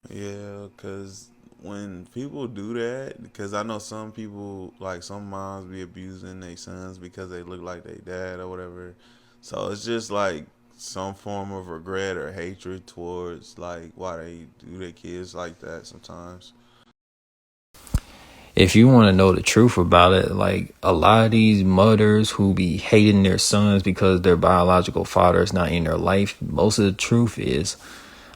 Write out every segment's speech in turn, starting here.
Yeah, because when people do that, because I know some people, like some moms, be abusing their sons because they look like their dad or whatever. So it's just like some form of regret or hatred towards like why they do their kids like that sometimes. If you want to know the truth about it, like a lot of these mothers who be hating their sons because their biological father is not in their life, most of the truth is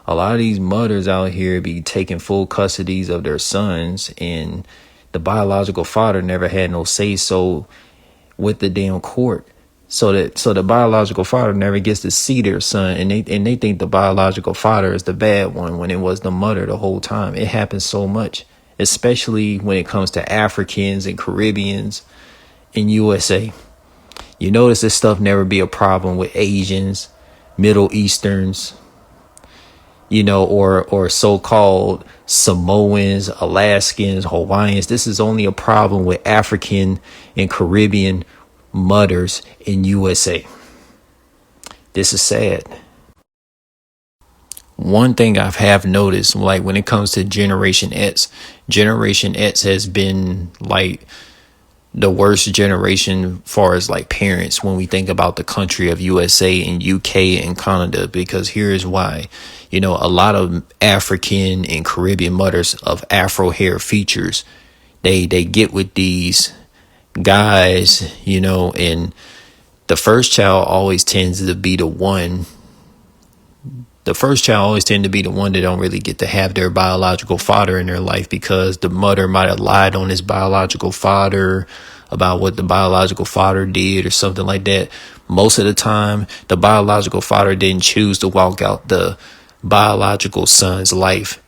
a lot of these mothers out here be taking full custodies of their sons, and the biological father never had no say so with the damn court. So the biological father never gets to see their son, and they think the biological father is the bad one when it was the mother the whole time. It happens so much, especially when it comes to Africans and Caribbeans in USA. You notice this stuff never be a problem with Asians, Middle Easterns, or so-called Samoans, Alaskans, Hawaiians. This is only a problem with African and Caribbean mothers in USA. This is sad. One thing I've have noticed, like when it comes to Generation X has been like the worst generation far as like parents when we think about the country of USA and UK and Canada, because here is why. A lot of African and Caribbean mothers of Afro hair features, they get with these guys, and the first child always tends to be the one the first child always tend to be the one that don't really get to have their biological father in their life, because the mother might have lied on his biological father about what the biological father did or something like that. Most of the time, the biological father didn't choose to walk out the biological son's life.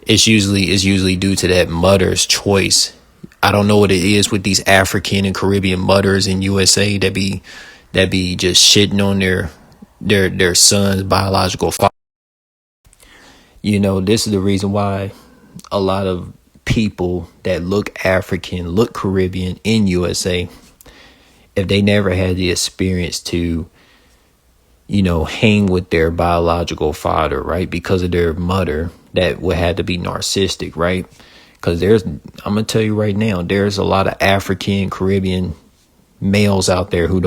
It's usually due to that mother's choice. I don't know what it is with these African and Caribbean mothers in USA that be just shitting on their son's biological father. This is the reason why a lot of people that look African, look Caribbean in USA, if they never had the experience to, hang with their biological father, right? Because of their mother, that would have to be narcissistic, right? Because I'm going to tell you right now, there's a lot of African, Caribbean males out there who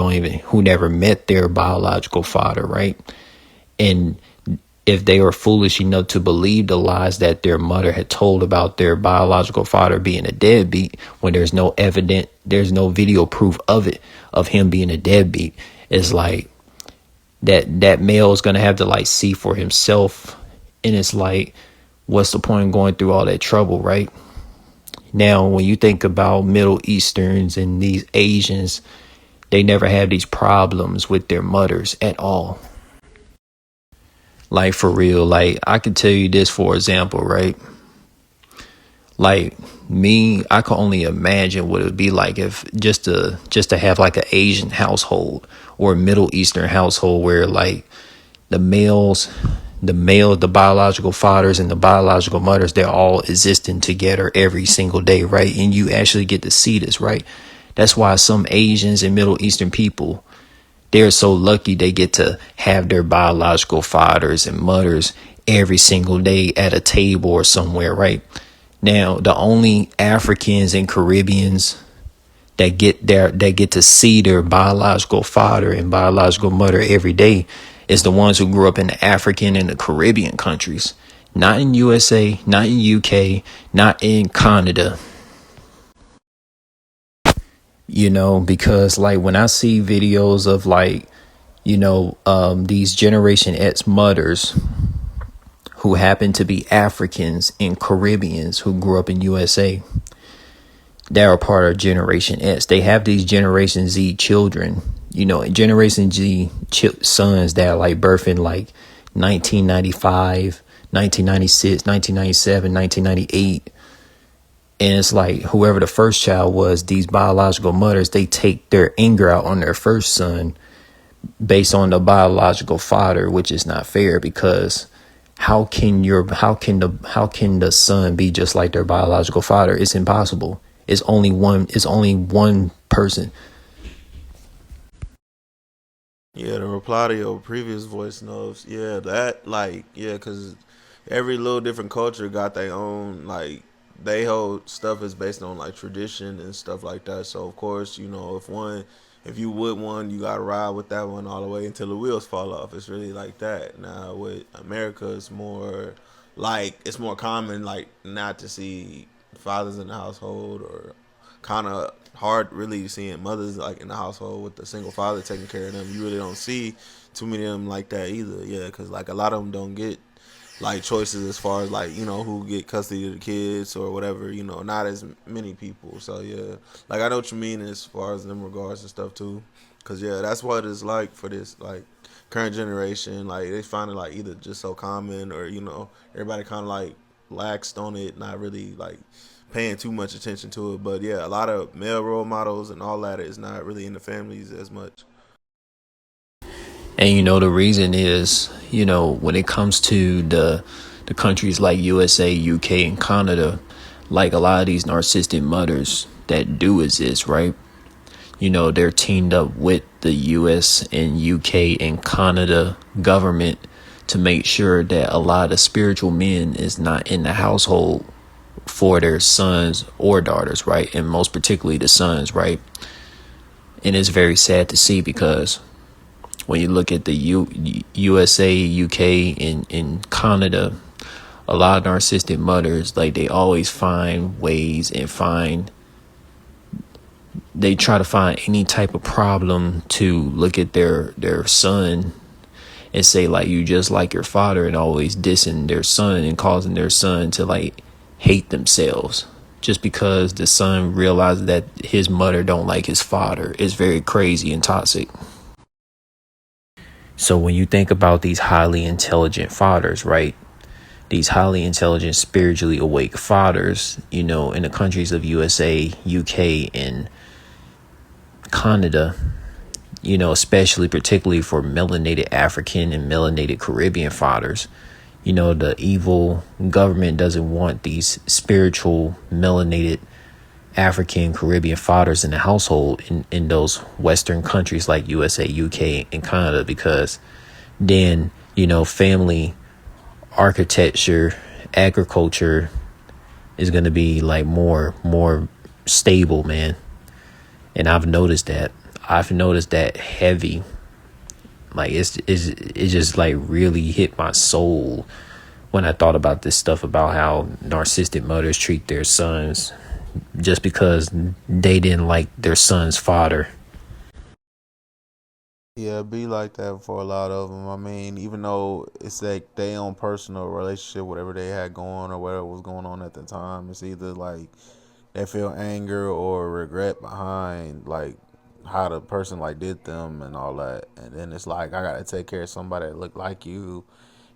never met their biological father, right? And if they were foolish enough to believe the lies that their mother had told about their biological father being a deadbeat, when there's no video proof of it, of him being a deadbeat, it's like that male is gonna have to like see for himself. And it's like, what's the point of going through all that trouble, right? Now, when you think about Middle Easterns and these Asians, they never have these problems with their mothers at all. Like for real, like I could tell you this for example, right? Like me, I can only imagine what it would be like if just to have like an Asian household or a Middle Eastern household where like the males, the biological fathers and the biological mothers, they're all existing together every single day, right? And you actually get to see this, right? That's why some Asians and Middle Eastern people, they're so lucky they get to have their biological fathers and mothers every single day at a table or somewhere, right? Now, the only Africans and Caribbeans that get to see their biological father and biological mother every day is the ones who grew up in the African and the Caribbean countries. Not in USA, not in UK, not in Canada. Because like when I see videos of like, these Generation X mothers who happen to be Africans and Caribbeans who grew up in USA, that are part of Generation X. They have these Generation Z children, Generation Z sons that are like birthing like 1995, 1996, 1997, 1998. And it's like whoever the first child was, these biological mothers, they take their anger out on their first son based on the biological father, which is not fair, because how can the son be just like their biological father? It's impossible. It's only one person. Yeah, to reply to your previous voice notes, yeah, that like, yeah, because every little different culture got their own like they hold stuff is based on like tradition and stuff like that. So of course, if you would one, you gotta ride with that one all the way until the wheels fall off. It's really like that. Now with America, it's more like it's more common like not to see fathers in the household, or kind of hard really seeing mothers like in the household with the single father taking care of them. You really don't see too many of them like that either. Yeah, because like a lot of them don't get like choices as far as like who get custody of the kids or whatever. Not as many people. So yeah, like I know what you mean as far as them regards and stuff too. Cause yeah, that's what it's like for this like current generation. Like they find it like either just so common, or everybody kind of like laxed on it, not really like paying too much attention to it. But yeah, a lot of male role models and all that is not really in the families as much. And the reason is, when it comes to the countries like USA, UK, and Canada, like a lot of these narcissistic mothers that do exist, right? They're teamed up with the US and UK and Canada government to make sure that a lot of spiritual men is not in the household for their sons or daughters, right? And most particularly the sons, right? And it's very sad to see, because when you look at the USA, UK, and Canada, a lot of narcissistic mothers, like they always find ways and they try to find any type of problem to look at their son and say like, you just like your father, and always dissing their son and causing their son to like hate themselves just because the son realizes that his mother don't like his father. Is very crazy and toxic. So when you think about these highly intelligent fathers, right? These highly intelligent, spiritually awake fathers, in the countries of USA, UK, and Canada, especially particularly for melanated African and melanated Caribbean fathers, the evil government doesn't want these spiritual melanated African Caribbean fathers in the household in those Western countries like USA, UK, and Canada, because then, family architecture, agriculture is going to be like more stable, man. And I've noticed that heavy. Like it just like really hit my soul when I thought about this stuff, about how narcissistic mothers treat their sons just because they didn't like their son's father. Yeah, it be like that for a lot of them. I mean, even though it's like their own personal relationship, whatever they had going or whatever was going on at the time, it's either like they feel anger or regret behind like how the person like did them and all that. And then it's like I gotta take care of somebody that look like you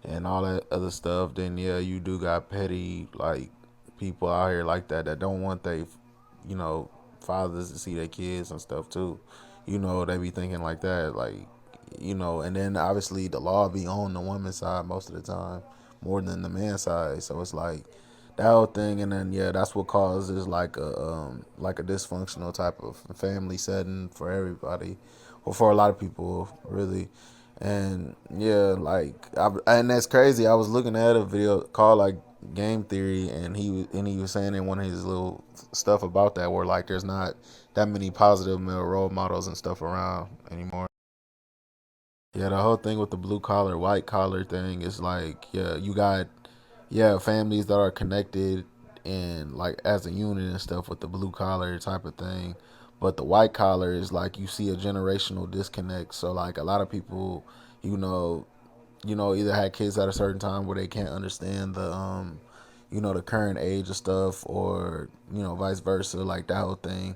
and all that other stuff. Then yeah, you do got petty like people out here like that don't want they you know fathers to see their kids and stuff too. They be thinking like that, like and then obviously the law be on the woman's side most of the time more than the man's side. So it's like that whole thing, and then yeah, that's what causes like a dysfunctional type of family setting for everybody, or for a lot of people, really. And yeah, and that's crazy. I was looking at a video called like Game Theory, and he was saying in one of his little stuff about that, where like there's not that many positive male role models and stuff around anymore. Yeah, the whole thing with the blue collar, white collar thing is like, yeah, you got families that are connected and like as a unit and stuff with the blue collar type of thing. But the white collar is like you see a generational disconnect. So like a lot of people, you know, either had kids at a certain time where they can't understand the current age of stuff, or vice versa, like that whole thing.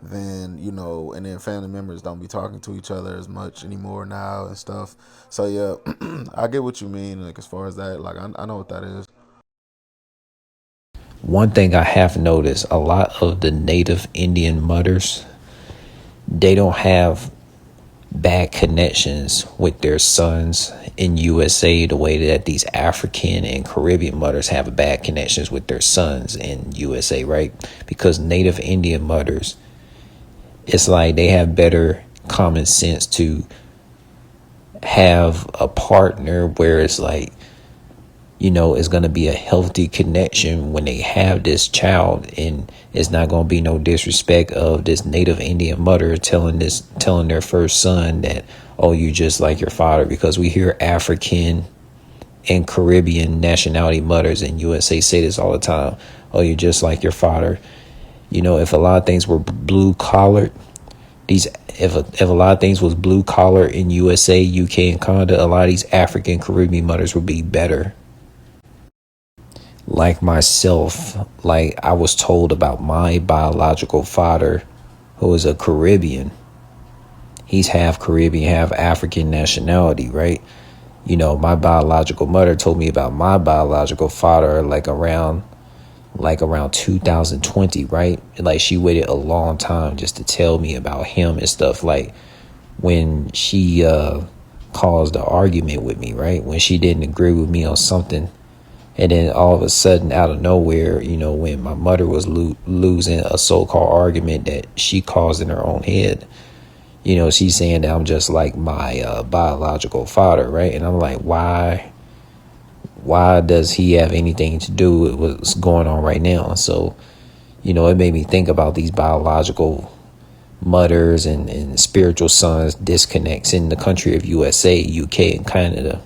Then and then family members don't be talking to each other as much anymore now and stuff. So yeah, I get what you mean. Like as far as that, like I know what that is. One thing I have noticed, a lot of the native Indian mothers, they don't have bad connections with their sons in USA the way that these African and Caribbean mothers have bad connections with their sons in USA, right? Because native Indian mothers, it's like they have better common sense to have a partner where it's like is going to be a healthy connection when they have this child, and it's not going to be no disrespect of this Native Indian mother telling their first son that, oh, you just like your father, because we hear African and Caribbean nationality mothers in USA say this all the time. Oh, you're just like your father. If a lot of things were blue collared, if a lot of things was blue collar in USA, UK, and Canada, a lot of these African Caribbean mothers would be better. Like myself, like I was told about my biological father, who is a Caribbean. He's half Caribbean, half African nationality, right? My biological mother told me about my biological father like around 2020, right? Like she waited a long time just to tell me about him and stuff. Like when she caused an argument with me, right? When she didn't agree with me on something. And then all of a sudden, out of nowhere, when my mother was losing a so-called argument that she caused in her own head, she's saying that I'm just like my biological father, right? And I'm like, why does he have anything to do with what's going on right now? So, it made me think about these biological mothers and spiritual sons disconnects in the country of USA, UK, and Canada.